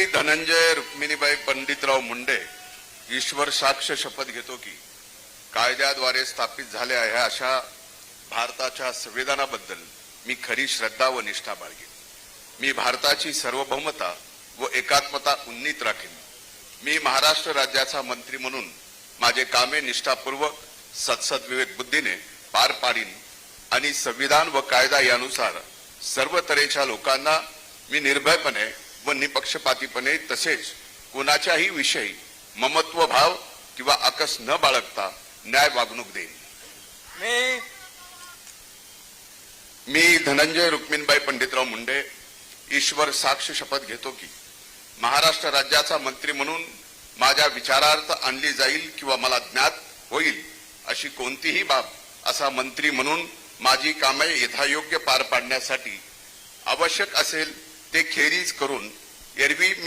धनंजय रुक्मिणीबाई पंडितराव मुंडे ईश्वर साक्ष शपथ घेतो की कायद्याद्वारे स्थापित झाल्या आहे अशा भारताच्या संविधानाबद्दल मी खरी श्रद्धा व निष्ठा बाळगेन. मी भारताची सार्वभौमता व एकात्मता उन्नीत राखेन. मी महाराष्ट्र राज्याचा मंत्री म्हणून माझे कामे निष्ठापूर्वक सत्सद्विवेक बुद्धीने पार पाडीन आणि संविधान व कायदा यानुसार सर्व तऱ्हेच्या लोकांना मी निर्भयपणे व निपक्षपातीपणे तसेच कोणाच्याही विषयी ममत्व भाव किंवा आकस न बाळगता न्याय वागणूक देईन. मी धनंजय रुक्मिणीबाई पंडितराव मुंडे ईश्वर साक्ष शपथ घेतो की महाराष्ट्र राज्याचा मंत्री म्हणून माझ्या विचारार्थ आणली जाईल किंवा मला ज्ञात होईल अशी कोणतीही बाब असा मंत्री म्हणून माझी कामे यथायोग्य पार पाडण्यासाठी आवश्यक असेल ते खेरीज करून एरवी